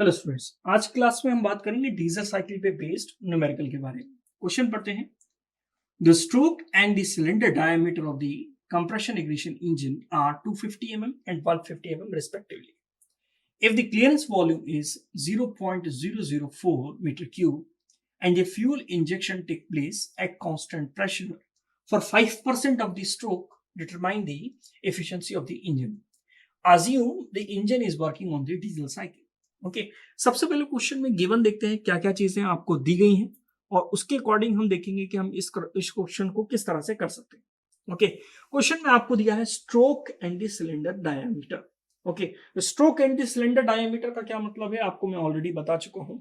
Hello students, आज class में हम बात करेंगे डीजल साइकिल पे बेस्ड न्यूमेरिकल के बारे में। क्वेश्चन पढ़ते हैं। The stroke and the cylinder diameter of the compression ignition engine are 250 mm and 150 mm respectively. If the clearance volume is 0.004 meter cube and the fuel injection take place at constant pressure for 5% of the stroke, determine the efficiency of the engine. Assume the engine is working on the diesel cycle. Okay सबसे पहले question में given देखते हैं क्या क्या चीजें आपको दी गई हैं और उसके अकॉर्डिंग हम देखेंगे कि हम इस क्वेश्चन को किस तरह से कर सकते हैं। ओके क्वेश्चन में आपको दिया है stroke and the cylinder diameter. Okay stroke and the cylinder diameter का क्या मतलब है आपको मैं ऑलरेडी बता चुका हूं।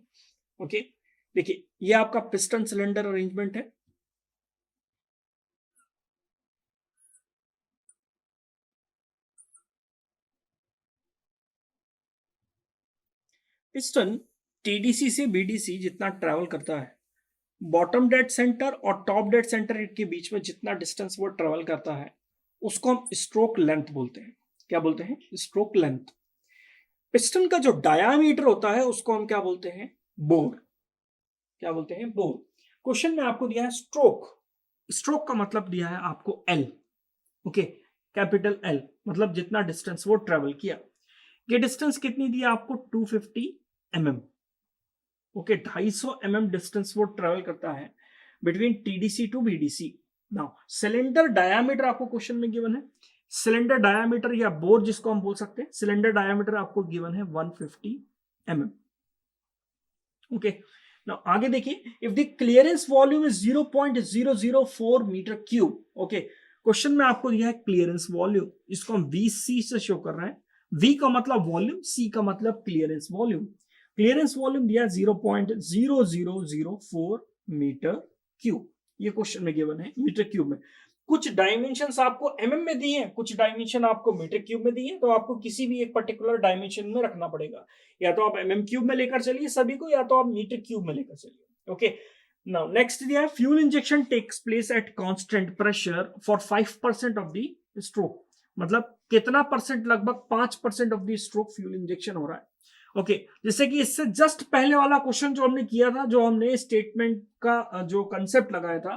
ओके देखिए ये आपका पिस्टन सिलेंडर अरेंजमेंट है। पिस्टन टीडीसी से बीडीसी जितना ट्रेवल करता है, बॉटम डेड सेंटर और टॉप डेड सेंटर के बीच में जितना डिस्टेंस वो ट्रेवल करता है उसको हम स्ट्रोक लेंथ बोलते हैं। क्या बोलते हैं? Stroke length. पिस्टन का जो डायामीटर होता है उसको हम क्या बोलते हैं? बोर। क्या बोलते हैं? बोर। क्वेश्चन में आपको दिया है स्ट्रोक। स्ट्रोक का मतलब दिया है आपको एल। ओके कैपिटल एल मतलब जितना डिस्टेंस वो ट्रेवल किया। ये डिस्टेंस कितनी दी आपको? 250 mm। ओके 250 mm डिस्टेंस वो ट्रेवल करता है between TDC to BDC. Now cylinder diameter आपको क्वेश्चन में गिवन है। सिलेंडर डायामीटर या बोर जिसको हम बोल सकते हैं, सिलेंडर डायामीटर आपको गिवन है 150 mm। ओके नाउ आगे देखिए, if the clearance volume is 0.004 metre cube. Okay question में आपको दिया है क्लियरेंस वॉल्यूम, इसको हम वीसी से शो कर रहे हैं। वी का मतलब वॉल्यूम, सी का मतलब क्लियरेंस वॉल्यूम। क्लियरेंस वॉल्यूम दिया 0.0004 मीटर क्यूब। ये क्वेश्चन में गिवन है मीटर क्यूब में। कुछ डायमेंशंस आपको एमएम में दी हैं, कुछ डायमेंशन आपको मीटर क्यूब में दी है, तो आपको किसी भी एक पर्टिकुलर डायमेंशन में रखना पड़ेगा। या तो आप एमएम क्यूब में लेकर चलिए सभी को, या तो आप मीटर क्यूब में लेकर चलिए। ओके नाउ नेक्स्ट दिया है fuel injection takes place at constant pressure for 5% of the stroke. मतलब कितना परसेंट? लगभग 5% of the stroke fuel injection हो रहा है। ओके जैसे कि इससे जस्ट पहले वाला क्वेश्चन जो हमने किया था, जो हमने स्टेटमेंट का जो कंसेप्ट लगाया था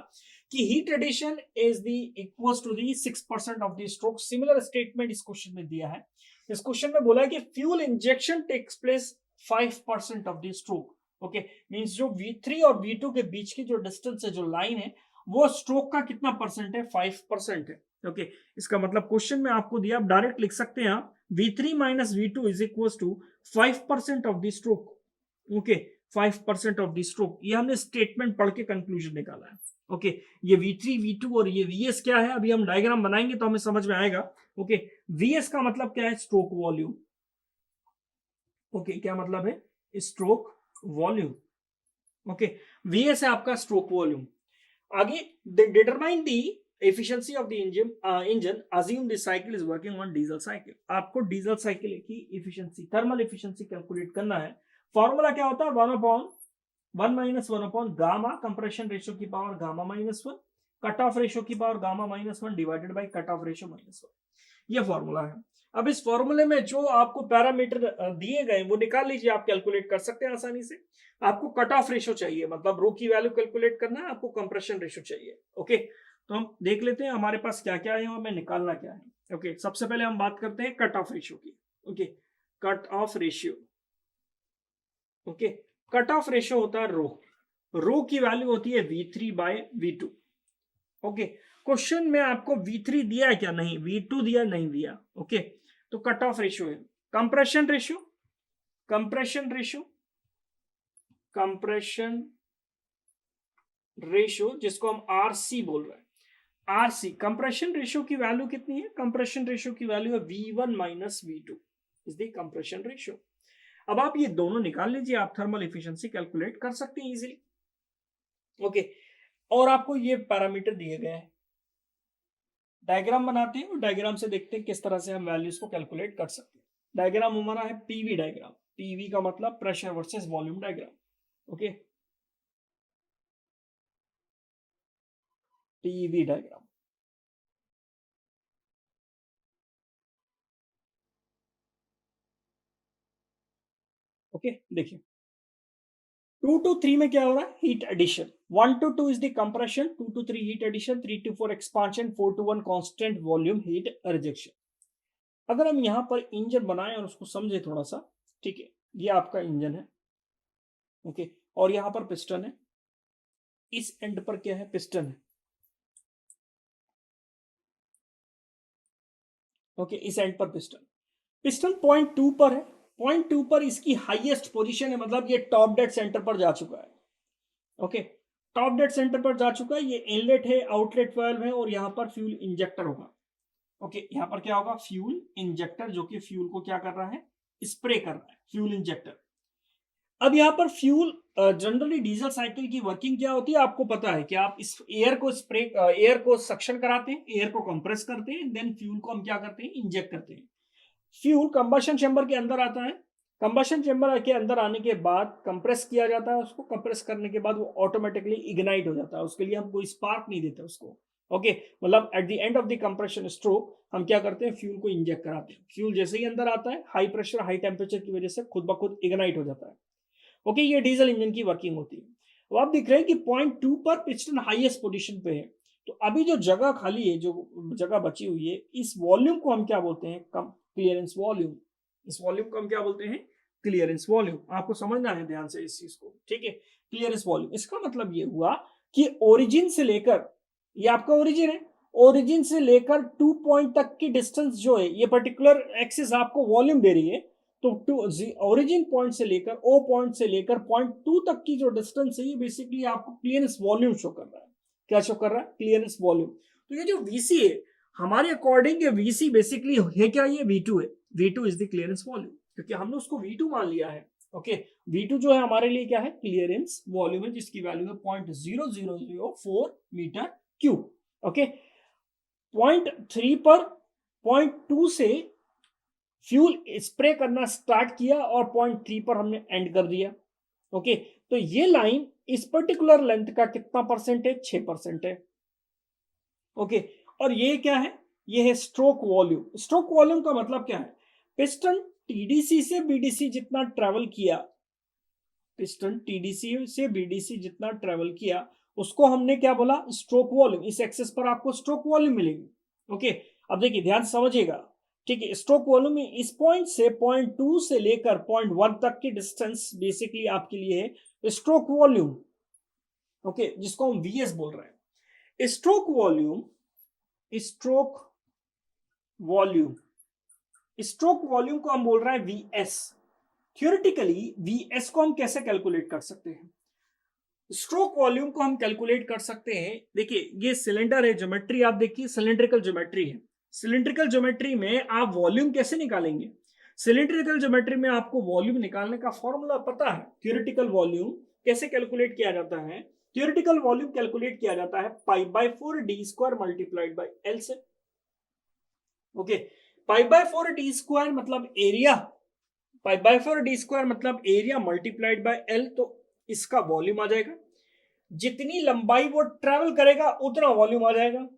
कि heat addition is the equals to the 6% of the stroke, similar statement इस क्वेश्चन में दिया है। इस क्वेश्चन में बोला है कि fuel injection takes place 5% of the stroke. Okay means जो V3 और V2 के बीच की जो डिस्टेंस है, जो लाइन है, वो स्ट्रोक का कितना परसेंट है? 5% है। ओके इसका मतलब क्वेश्चन में आपको दिया, आप डायरेक्ट लिख सकते हैं आप V3 minus V2 is equal to 5% of the stroke. Okay 5% of the stroke, ये हमने स्टेटमेंट पढ़ के कंक्लूजन निकाला है। ओके ये V3 V2 और ये VS क्या है, अभी हम डायग्राम बनाएंगे तो हमें समझ में आएगा। ओके VS का मतलब क्या है? Stroke volume. ओके क्या मतलब है? Stroke volume. ओके VS है आपका स्ट्रोक वॉल्यूम। आगे determine the efficiency of the engine assume the cycle is working on diesel cycle। आपको डीजल साइकिल की efficiency, थर्मल efficiency कैलकुलेट करना है। फॉर्मूला क्या होता है? 1/1 माइनस 1 गामा कंप्रेशन रेशियो की power gamma -1 cut off ratio की power gamma -1 divided by cut off ratio -1। ये फॉर्मूला है। अब इस फॉर्मूले में जो आपको पैरामीटर दिए गए वो निकाल लीजिए, आप कैलकुलेट कर सकते हैं आसानी से। आपको कट ऑफ रेशियो चाहिए, मतलब रो की वैल्यू कैलकुलेट करना है, आपको कंप्रेशन रेशियो चाहिए। ओके तो हम देख लेते हैं हमारे पास क्या क्या है और हमें निकालना क्या है। ओके सबसे पहले हम बात करते हैं कट ऑफ रेशियो की। Okay cut off ratio. Okay cut off ratio होता है रो। रो की वैल्यू होती है V3/V2। ओके क्वेश्चन में आपको V3 दिया है क्या? नहीं। V2 दिया? नहीं दिया। ओके तो कट ऑफ रेशियो है compression ratio. Compression ratio, compression ratio जिसको हम आरसी बोल रहे हैं। आरसी कंप्रेशन रेशियो की वैल्यू कितनी है? कंप्रेशन रेशियो की वैल्यू है V1 minus V2 is the compression ratio. अब आप ये दोनों निकाल लीजिए, आप थर्मल एफिशिएंसी कैलकुलेट कर सकते हैं इजीली। ओके और आपको ये पैरामीटर दिए गए हैं, डायग्राम बनाते हैं और डायग्राम से देखते हैं किस तरह से हम वैल्यूज को कैलकुलेट कर सकते हैं। डायग्राम हमारा है पीवी डायग्राम। पीवी का मतलब pressure versus volume diagram. Okay PV diagram. Okay देखिए 2 to 3 में क्या हो रहा है, heat addition. 1 to 2 is the compression, 2 to 3 heat addition, 3 to 4 expansion, 4 to 1 constant volume heat rejection. अगर हम यहां पर इंजन बनाएं और उसको समझे थोड़ा सा, ठीक है, ये आपका इंजन है, ओके, और यहां पर पिस्टन है, इस एंड पर क्या है, पिस्टन है, ओके, इस एंड पर पिस्टन, पिस्टन पॉइंट 2 पर है, पॉइंट 2 पर इसकी हाईएस्ट पोजीशन है, मतलब ये टॉप डेड सेंटर पर जा चुका है, ओके, टॉप डेड सेंटर पर जा चुका है, ये इनलेट है, आउटलेट वाल्व है, और यहां पर फ्यूल इंजेक्टर होगा, ओके, यहां पर क्या होगा, फ्यूल इंजेक्टर, जो कि फ्यूल को क्या कर रहा है, स्प्रे कर रहा है, फ्यूल इंजेक्टर। अब यहाँ पर फ्यूल, जनरली डीजल साइकिल की वर्किंग क्या होती है आपको पता है कि आप इस एयर को स्प्रे, एयर को सक्शन कराते हैं, एयर को कंप्रेस करते हैं, देन फ्यूल को हम क्या करते हैं, इंजेक्ट करते हैं। फ्यूल कंबशन चेंबर के अंदर आता है, कंबशन चेंबर के अंदर आने के बाद कंप्रेस किया जाता है, उसको कंप्रेस करने के बाद वो ऑटोमेटिकली इग्नाइट हो जाता है, उसके लिए हम कोई स्पार्क नहीं देते उसको, ओके, मतलब at the end of the compression stroke हम क्या करते हैं, फ्यूल को इंजेक्ट कराते हैं, फ्यूल जैसे ही अंदर आता है हाई प्रेशर हाई टेम्परेचर की वजह से खुद ब खुद इग्नाइट हो जाता है, ओके, ये डीजल इंजन की वर्किंग होती है। अब आप दिख रहे हैं कि पॉइंट 2 पर पिस्टन हाईएस्ट पोजीशन पे है, तो अभी जो जगह खाली है, जो जगह बची हुई है, इस वॉल्यूम को हम क्या बोलते हैं, क्लियरेंस वॉल्यूम, इस वॉल्यूम को हम क्या बोलते हैं, क्लियरेंस वॉल्यूम। आपको समझना है ध्यान से इस चीज को, ठीक है, क्लियरेंस वॉल्यूम, इसका मतलब ये हुआ कि ओरिजिन से लेकर, ये आपका ओरिजिन है, ओरिजिन से लेकर 2 पॉइंट तक की डिस्टेंस जो है, ये पर्टिकुलर एक्सिस आपको वॉल्यूम दे रही है, तो ओरिजिन पॉइंट से लेकर, ओ पॉइंट से लेकर पॉइंट 2 तक की जो डिस्टेंस है, ये बेसिकली आपको क्लियरेंस वॉल्यूम शो कर रहा है। क्या शो कर रहा है, क्लियरेंस वॉल्यूम। तो ये जो वीसी है हमारे अकॉर्डिंग, ये वीसी बेसिकली है क्या, ये V2 है, V2 is the clearance volume, क्योंकि हमने उसको V2 मान लिया है, ओके, V2 जो है हमारे लिए क्या है, क्लियरेंस वॉल्यूम है, जिसकी वैल्यू है 0.0004 मीटर क्यूब, ओके। पॉइंट 3 पर पॉइंट 2 से फ्यूल स्प्रे करना स्टार्ट किया और पॉइंट 3 पर हमने एंड कर दिया, ओके, तो ये लाइन इस पर्टिकुलर लेंथ का कितना परसेंट है, 6% है, ओके, और ये क्या है, ये है स्ट्रोक वॉल्यूम। स्ट्रोक वॉल्यूम का मतलब क्या है, पिस्टन टीडीसी से बीडीसी जितना ट्रेवल किया, पिस्टन टीडीसी से बीडीसी जितना ट्रेवल किया, उसको हमने क्या बोला, स्ट्रोक वॉल्यूम। इस एक्सेस पर आपको स्ट्रोक वॉल्यूम मिलेगी, ओके। अब देखिए ध्यान समझिएगा, ठीक है, स्ट्रोक वॉल्यूम में इस पॉइंट से पॉइंट 2 से लेकर पॉइंट 1 तक की डिस्टेंस बेसिकली आपके लिए है स्ट्रोक वॉल्यूम, ओके, जिसको हम वीएस बोल रहे हैं। Stroke volume, stroke volume, stroke volume को हम बोल रहे हैं वीएस। थियोरेटिकली वीएस को हम कैसे कैलकुलेट कर सकते हैं, स्ट्रोक वॉल्यूम को हम कैलकुलेट कर सकते हैं। देखिए ये सिलेंडर है, ज्योमेट्री आप देखिए, सिलिंड्रिकल ज्योमेट्री है, सिलिंड्रिकल ज्योमेट्री में आप वॉल्यूम कैसे निकालेंगे, सिलिंड्रिकल ज्योमेट्री में आपको वॉल्यूम निकालने का फॉर्मूला पता है। थियोरेटिकल वॉल्यूम कैसे कैलकुलेट किया जाता है, थियोरेटिकल वॉल्यूम कैलकुलेट किया जाता है π/4d² मल्टीप्लाइड बाय एल से, ओके। π/4d² मतलब एरिया, π/4d² मतलब एरिया मल्टीप्लाइड बाय एल, तो इसका वॉल्यूम आ जाएगा। जितनी लंबाई वो ट्रेवल करेगा उतना वॉल्यूम आ जाएगा,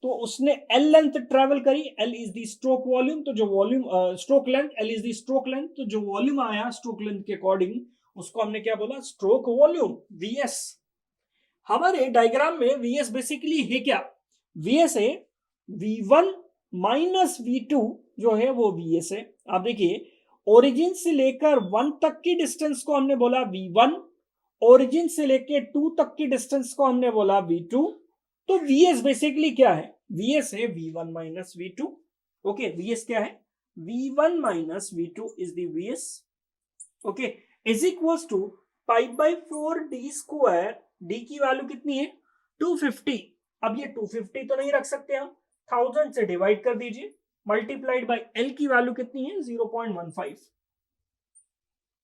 तो उसने एल लेंथ ट्रेवल करी, L is the stroke volume, तो जो volume stroke length, L is the stroke length, तो जो वॉल्यूम आया स्ट्रोक लेंथ के अकॉर्डिंग उसको हमने क्या बोला, स्ट्रोक वॉल्यूम, वीएस। हमारे डायग्राम में वीएस बेसिकली है क्या, वीएस है V1 माइनस V2, जो है वो वीएस है। आप देखिए ओरिजिन से लेकर 1 तक की डिस्टेंस को हमने बोला V1, ओरिजिन से लेके 2 तक की डिस्टेंस को हमने बोला V2, तो Vs बेसिकली क्या है, Vs है V1 minus V2, okay, Vs क्या है, V1 minus V2 is the Vs, ओके, is equals to π/4d², d की वैल्यू कितनी है, 250। अब ये 250 तो नहीं रख सकते हम, 1000 से डिवाइड कर दीजिए, मल्टीप्लाइड बाय एल की वैल्यू कितनी है, 0.15,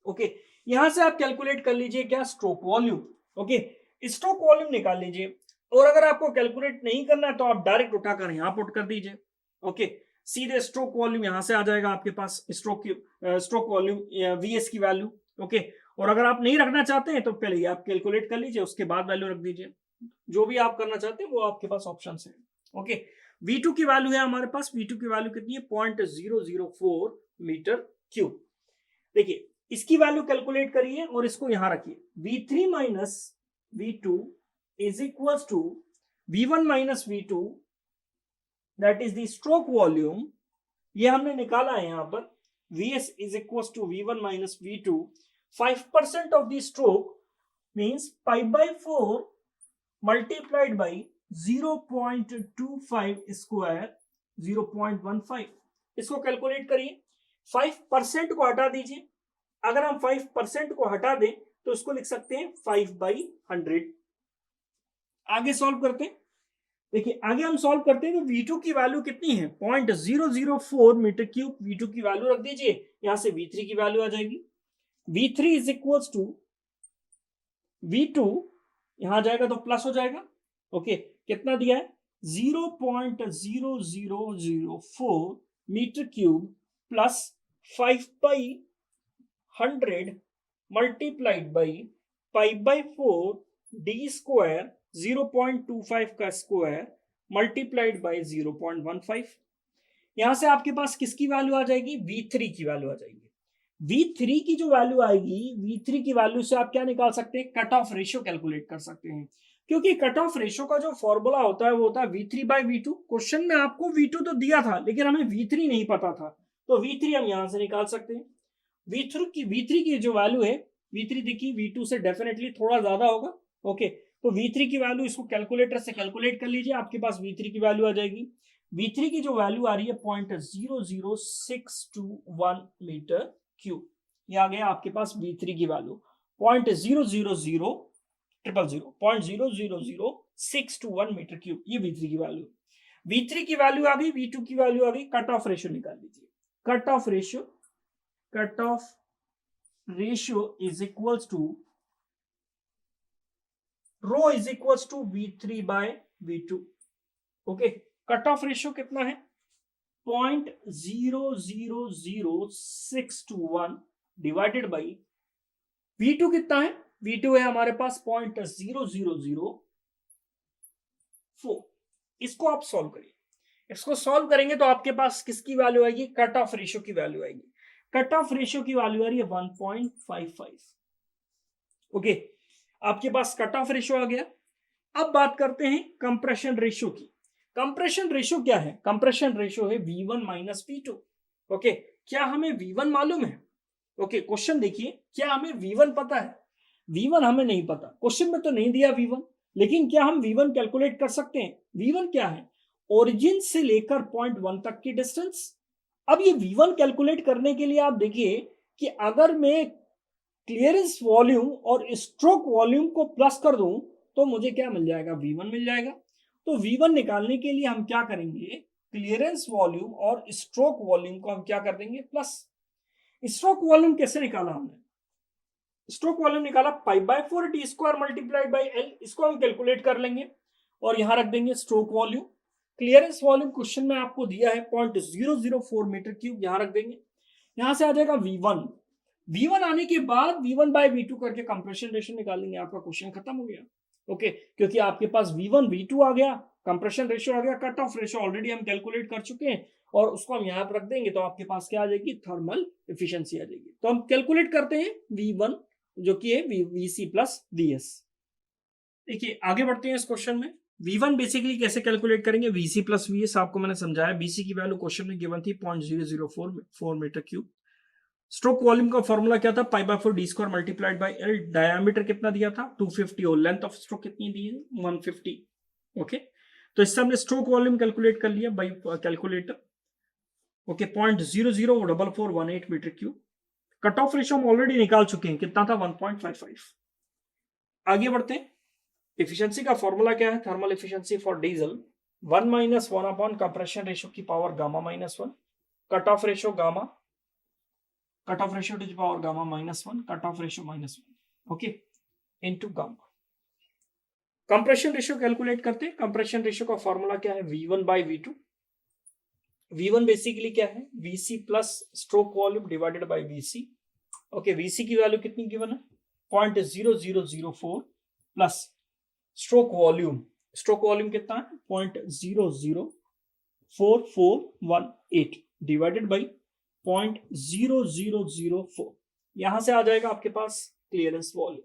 ओके। यहां से आप कैलकुलेट कर लीजिए क्या, stroke volume, okay, stroke volume निकाल लीजिए। और अगर आपको कैलकुलेट नहीं करना है तो आप डायरेक्ट उठाकर यहां पुट कर दीजिए, ओके, सीधे स्ट्रोक वॉल्यूम यहां से आ जाएगा आपके पास, स्ट्रोक वॉल्यूम वीएस की वैल्यू, ओके। और अगर आप नहीं रखना चाहते हैं तो पहले आप कैलकुलेट कर लीजिए, उसके बाद वैल्यू रख दीजिए, जो भी आप करना चाहते हैं वो आपके पास ऑप्शन है, ओके। V2 की वैल्यू है हमारे पास, V2 की वैल्यू कितनी है, 0.004 मीटर क्यूब। देखिए इसकी वैल्यू कैलकुलेट करिए और इसको यहां रखिए। V3 minus V2 is equal to V1 minus V2 that is the stroke volume. ये हमने निकाला है यहां पर Vs is equal to V1 minus V2। 5% of the stroke means pi by 4 multiplied by 0.25 square 0.15। इसको कैलकुलेट करिए। 5% को हटा दीजिए। अगर हम 5% को हटा दें तो इसको लिख सकते हैं 5/100। आगे सॉल्व करते हैं। देखिए आगे हम सॉल्व करते हैं तो V2 की वैल्यू कितनी है 0.004 मीटर क्यूब। V2 की वैल्यू रख दीजिए, यहां से V3 की वैल्यू आ जाएगी। V3 is equal to V2, यहां जाएगा तो प्लस हो जाएगा। ओके, कितना दिया है 0.0004 metre cube plus 5/100 multiplied by pi by 4 D square 0.25 का स्क्वायर मल्टीप्लाइड बाई 0.15। यहां से आपके पास किसकी वैल्यू आ जाएगी V3 की वैल्यू आ जाएगी। V3 की जो वैल्यू आएगी, V3 की वैल्यू से आप क्या निकाल सकते हैं कट ऑफ रेशियो कैलकुलेट कर सकते हैं। क्योंकि कट ऑफ रेशियो का जो फॉर्मूला होता है वो होता है V3/V2। क्वेश्चन में आपको V2 तो दिया था लेकिन हमें V3 नहीं पता था, तो V3 हम यहां से निकाल सकते हैं। V3 की जो वैल्यू है, V3 देखिए V2 से डेफिनेटली थोड़ा ज्यादा होगा। ओके, तो V3 की वैल्यू इसको कैलकुलेटर से कैलकुलेट कर लीजिए, आपके पास V3 की वैल्यू आ जाएगी। V3 की जो वैल्यू आ रही है 0.00621 मीटर क्यूब। ये आ गया आपके पास V3 की वैल्यू 0.00621 मीटर क्यूब। ये V3 की वैल्यू, V3 की वैल्यू आ गई, V2 की वैल्यू आ गई। कट ऑफ रेशियो निकाल लीजिए। Cut off ratio is equals to rho is equals to V3/V2। Okay, cut off ratio कितना है 0.00621 डिवाइडेड बाई V2 कितना है, V2 है हमारे पास 0.0004। इसको आप सॉल्व करिए। इसको सॉल्व करेंगे तो आपके पास किसकी वैल्यू आएगी कट ऑफ रेशियो की वैल्यू आएगी। कट ऑफ रेशियो की वैल्यू आ रही है 1.55। ओके, आपके पास कट ऑफ रेशियो आ गया। अब बात करते हैं कंप्रेशन रेशियो की। कंप्रेशन रेशियो क्या है, कंप्रेशन रेशियो है V1 माइनस V2। ओके, क्या हमें V1 मालूम है? ओके, क्वेश्चन देखिए, क्या हमें V1 पता है? V1 हमें नहीं पता, क्वेश्चन में तो नहीं दिया V1, लेकिन क्या हम V1 कैलकुलेट कर सकते हैं? V1 क्या है, ओरिजिन से लेकर पॉइंट 1 तक की डिस्टेंस। अब ये V1 कैलकुलेट करने के लिए आप देखिए कि अगर मैं क्लियरेंस वॉल्यूम और स्ट्रोक वॉल्यूम को प्लस कर दूं तो मुझे क्या मिल जाएगा V1 मिल जाएगा। तो V1 निकालने के लिए हम क्या करेंगे, क्लियरेंस वॉल्यूम और स्ट्रोक वॉल्यूम को हम क्या कर देंगे प्लस। स्ट्रोक वॉल्यूम कैसे निकाला हमने, स्ट्रोक वॉल्यूम निकाला पाई/4 D square multiplied by L. इसको हम कैलकुलेट कर लेंगे और यहां रख देंगे stroke volume. Clearance volume question में आपको दिया है 0.004 मीटर क्यूब, यहां रख देंगे। यहां से आ जाएगा V1। V1 आने के बाद V1/V2 करके कंप्रेशन रेशियो निकालेंगे, आपका क्वेश्चन खत्म हो गया। ओके, क्योंकि आपके पास V1 V2 आ गया, कंप्रेशन रेशियो आ गया, कट ऑफ रेशियो ऑलरेडी हम कैलकुलेट कर चुके हैं और उसको हम यहां पर रख देंगे तो आपके पास क्या आ जाएगी थर्मल एफिशिएंसी आ जाएगी। तो हम कैलकुलेट करते हैं V1 जो कि है VC प्लस VS। देखिए आगे बढ़ते हैं इस क्वेश्चन में। V1 बेसिकली कैसे कैलकुलेट करेंगे, VC प्लस VS आपको मैंने समझाया। BC की वैल्यू क्वेश्चन में गिवन थी 0.004 मीटर क्यूब। स्ट्रोक वॉल्यूम का फॉर्मूला क्या था पाई/4 D square multiplied by L. Diameter कितना दिया था 250 और लेंथ ऑफ स्ट्रोक कितनी दी है 150। ओके, तो इससे हमने स्ट्रोक वॉल्यूम कैलकुलेट कर लिया by calculator. Okay, 0.004418 metre cube. Cut off ratio हम ऑलरेडी निकाल चुके हैं, कितना था 1.55। आगे बढ़ते हैं। एफिशिएंसी का फॉर्मूला क्या है, thermal efficiency for diesel 1 - 1 upon compression ratio की power gamma -1। Cut off ratio gamma, cut off ratio to the power gamma -1, cut off ratio -1, okay, into gamma. Compression ratio calculate करते हैं। Compression ratio का formula क्या है V1/V2। V1 basically क्या है VC plus stroke volume divided bye VC। Okay, VC की value कितनी given है 0.0004 प्लस स्ट्रोक वॉल्यूम कितना है 0.004418 डिवाइडेड बाई 0.0004। यहां से आ जाएगा आपके पास क्लियरेंस वॉल्यूम।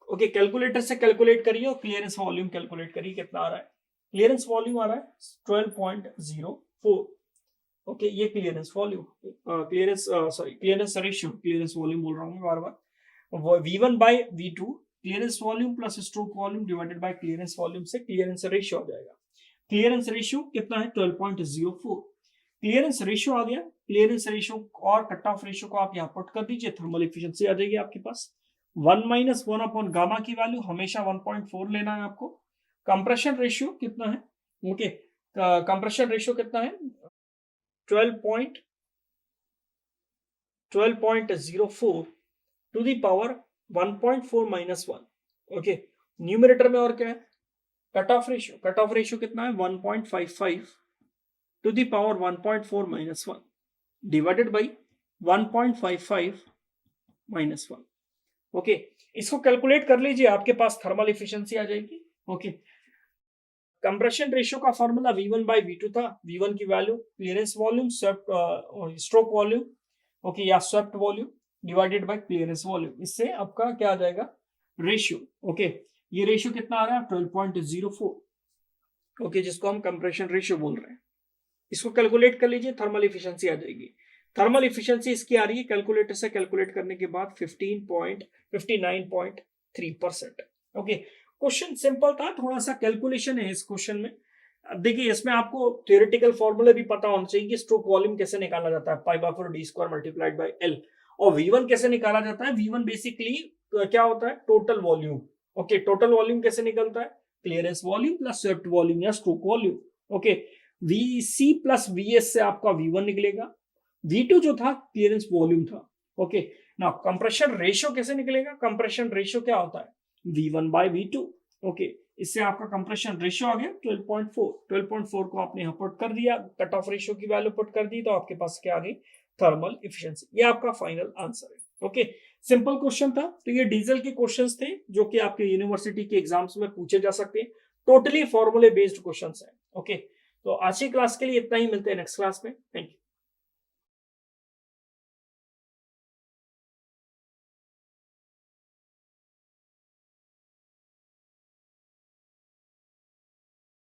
ओके, कैलकुलेटर से कैलकुलेट करिए और क्लियरेंस वॉल्यूम कैलकुलेट करिए कितना आ रहा है। क्लियरेंस वॉल्यूम आ रहा है 12.04। ओके, ये clearance volume, clearance ratio, clearance volume बोल रहा हूँ मैं बार बार। V1 by V2 clearance volume plus stroke volume divided by clearance volume से क्लियरेंस रेशियो आ जाएगा। क्लियरेंस रेशियो कितना है 12.04। क्लियरेंस रेशियो आ गया। क्लियरेंस रेशियो और कट ऑफ रेशियो को आप यहाँ पुट कर दीजिए, थर्मल एफिशिएंसी आ जाएगी आपके पास 1 - 1 अपॉन गामा की वैल्यू हमेशा 1.4 लेना है आपको। कंप्रेशन रेशियो कितना है? ओके, कंप्रेशन रेशियो कितना है 12.04 to the power 1.4 - 1। Okay, numerator में और क्या है cut off ratio. Cut off ratio कितना है 1.55 to the power 1.4 - 1 divided by 1.55 - 1। Okay, इसको कैलकुलेट कर लीजिए, आपके पास थर्मल एफिशिएंसी आ जाएगी। ओके, कंप्रेशन रेशियो का फॉर्मूला V1 बाय V2 था। V1 की value clearance volume swept stroke volume, okay, या swept volume divided by clearance volume. इससे आपका क्या आ जाएगा रेशियो। ओके, ये रेशियो कितना आ रहा है 12.04। ओके, जिसको हम कंप्रेशन रेशियो बोल रहे हैं। इसको कैलकुलेट कर लीजिए, थर्मल एफिशिएंसी आ जाएगी। थर्मल एफिशिएंसी इसकी आ रही है कैलकुलेटर से कैलकुलेट करने के बाद 59.3%। ओके, क्वेश्चन सिंपल था, थोड़ा सा कैलकुलेशन है इस क्वेश्चन में। अब देखिए, इसमें आपको थियोरेटिकल फॉर्मूला भी पता होना चाहिए कि स्ट्रोक वॉल्यूम कैसे निकाला जाता है, π/4d² मल्टीप्लाइड बाय L। और V1 कैसे निकाला जाता है, V1 बेसिकली क्या होता है total volume. Okay, total volume कैसे निकलता है clearance volume plus swept volume या stroke volume. Okay, VC plus VS से आपका V1 निकलेगा। V2 जो था क्लियरेंस वॉल्यूम था। ओके, नाउ कंप्रेशन रेशियो कैसे निकलेगा, कंप्रेशन रेशियो क्या होता है V1 बाय V2। ओके, इससे आपका कंप्रेशन रेशियो आ गया 12.4। 12.4 को आपने यहाँ पुट कर दिया, कट ऑफ रेशियो की वैल्यू पुट कर दी, तो आपके पास क्या आ गई थर्मल एफिशिएंसी। ये आपका फाइनल आंसर है। ओके, सिंपल क्वेश्चन था। तो ये डीजल के क्वेश्चंस थे जो कि आपके यूनिवर्सिटी के एग्जाम्स में पूछे जा सकते हैं। टोटली फॉर्मूले बेस्ड क्वेश्चंस हैं। ओके, तो आज की क्लास के लिए इतना ही, मिलते हैं नेक्स्ट क्लास में। Thank you.